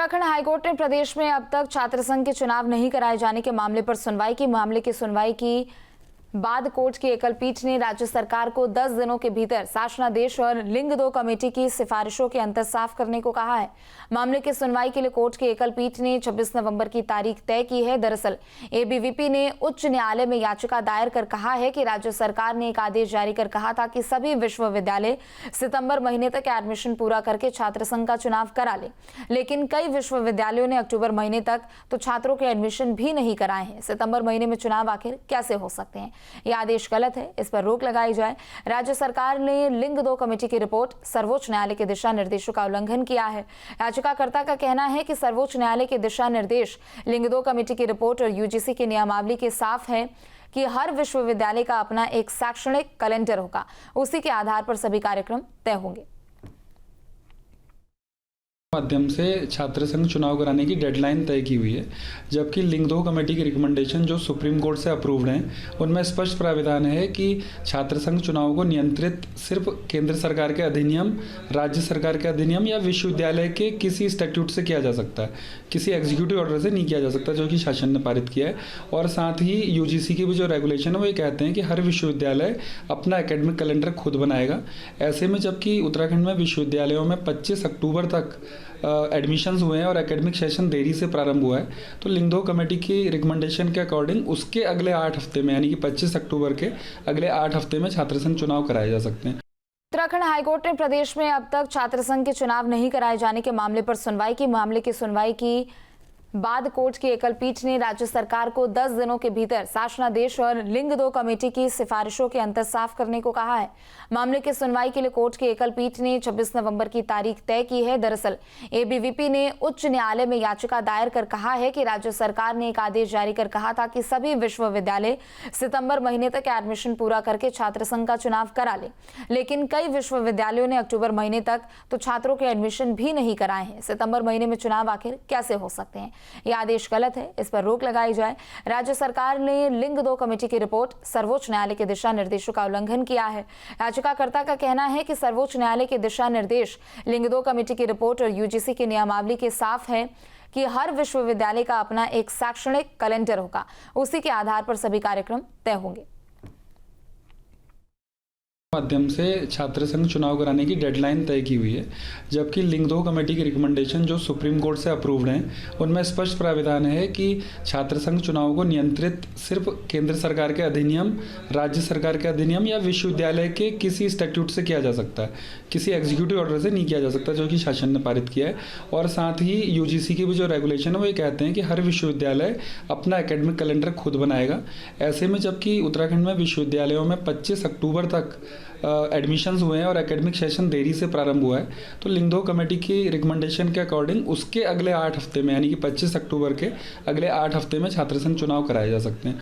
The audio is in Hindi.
उत्तराखंड हाईकोर्ट ने प्रदेश में अब तक छात्र संघ के चुनाव नहीं कराए जाने के मामले पर सुनवाई की बाद कोर्ट की एकल पीठ ने राज्य सरकार को 10 दिनों के भीतर शासनादेश और लिंग 2 कमेटी की सिफारिशों के अंतर साफ करने को कहा है। मामले की सुनवाई के लिए कोर्ट की एकल पीठ ने 26 नवंबर की तारीख तय की है। दरअसल एबीवीपी ने उच्च न्यायालय में याचिका दायर कर कहा है कि राज्य सरकार ने एक आदेश जारी कर कहा था कि सभी विश्वविद्यालय सितंबर महीने तक एडमिशन पूरा करके छात्र संघ का चुनाव करा ले, लेकिन कई विश्वविद्यालयों ने अक्टूबर महीने तक तो छात्रों के एडमिशन भी नहीं कराए हैं। सितंबर महीने में चुनाव आखिर कैसे हो सकते हैं? यह आदेश गलत है, इस पर रोक लगाई जाए। राज्य सरकार ने लिंग 2 कमेटी की रिपोर्ट सर्वोच्च न्यायालय के दिशा निर्देशों का उल्लंघन किया है। याचिकाकर्ता का कहना है कि सर्वोच्च न्यायालय के दिशा निर्देश, लिंग 2 कमेटी की रिपोर्ट और यूजीसी की नियमावली के साफ है कि हर विश्वविद्यालय का अपना एक शैक्षणिक कैलेंडर होगा, उसी के आधार पर सभी कार्यक्रम तय होंगे। माध्यम से छात्र संघ चुनाव कराने की डेडलाइन तय की हुई है, जबकि लिंग 2 कमेटी की रिकमेंडेशन जो सुप्रीम कोर्ट से अप्रूव्ड हैं उनमें स्पष्ट प्राविधान है कि छात्र संघ चुनाव को नियंत्रित सिर्फ केंद्र सरकार के अधिनियम, राज्य सरकार के अधिनियम या विश्वविद्यालय के किसी स्टैट्यूट से किया जा सकता है, किसी एग्जीक्यूटिव ऑर्डर से नहीं किया जा सकता जो कि शासन ने पारित किया है। और साथ ही यूजीसी की भी जो रेगुलेशन है वो ये कहते हैं कि हर विश्वविद्यालय अपना एकेडमिक कैलेंडर खुद बनाएगा। ऐसे में जबकि उत्तराखंड में विश्वविद्यालयों में 25 अक्टूबर तक एडमिशन्स हुए हैं और एकेडमिक सेशन देरी से प्रारंभ हुआ है, तो लिंग 2 कमेटी की रिकमेंडेशन के अकॉर्डिंग उसके अगले 8 हफ्ते में यानी कि 25 अक्टूबर के अगले 8 हफ्ते में छात्र संघ चुनाव कराए जा सकते हैं। उत्तराखंड हाईकोर्ट ने प्रदेश में अब तक छात्र संघ के चुनाव नहीं कराए जाने के मामले पर सुनवाई की बाद कोर्ट की एकल पीठ ने राज्य सरकार को 10 दिनों के भीतर शासनादेश और लिंग 2 कमेटी की सिफारिशों के अंतर साफ करने को कहा है। मामले की सुनवाई के लिए कोर्ट की एकल पीठ ने 26 नवंबर की तारीख तय की है। दरअसल एबीवीपी ने उच्च न्यायालय में याचिका दायर कर कहा है कि राज्य सरकार ने एक आदेश जारी कर कहा था कि सभी विश्वविद्यालय सितंबर महीने तक एडमिशन पूरा करके छात्र संघ का चुनाव करा ले, लेकिन कई विश्वविद्यालयों ने अक्टूबर महीने तक तो छात्रों के एडमिशन भी नहीं कराए हैं। सितंबर महीने में चुनाव आखिर कैसे हो सकते हैं? यह आदेश गलत है, इस पर रोक लगाई जाए। राज्य सरकार ने लिंग 2 कमेटी की रिपोर्ट सर्वोच्च न्यायालय के दिशा निर्देशों का उल्लंघन किया है। याचिकाकर्ता का कहना है कि सर्वोच्च न्यायालय के दिशा निर्देश, लिंग 2 कमेटी की रिपोर्ट और यूजीसी की नियमावली के साफ है कि हर विश्वविद्यालय का अपना एक शैक्षणिक कैलेंडर होगा, उसी के आधार पर सभी कार्यक्रम तय होंगे। माध्यम से छात्र संघ चुनाव कराने की डेडलाइन तय की हुई है, जबकि लिंग 2 कमेटी की रिकमेंडेशन जो सुप्रीम कोर्ट से अप्रूव्ड हैं उनमें स्पष्ट प्राविधान है कि छात्र संघ चुनाव को नियंत्रित सिर्फ केंद्र सरकार के अधिनियम, राज्य सरकार के अधिनियम या विश्वविद्यालय के किसी स्टैट्यूट से किया जा सकता है, किसी एग्जीक्यूटिव ऑर्डर से नहीं किया जा सकता जो कि शासन ने पारित किया है। और साथ ही यूजीसी की भी जो रेगुलेशन है वो ये कहते हैं कि हर विश्वविद्यालय अपना एकेडमिक कैलेंडर खुद बनाएगा। ऐसे में जबकि उत्तराखंड में विश्वविद्यालयों में 25 अक्टूबर तक एडमिशन्स हुए हैं और एकेडमिक सेशन देरी से प्रारंभ हुआ है, तो लिंग 2 कमेटी की रिकमेंडेशन के अकॉर्डिंग उसके अगले 8 हफ्ते में यानी कि 25 अक्टूबर के अगले 8 हफ्ते में छात्र संघ चुनाव कराए जा सकते हैं।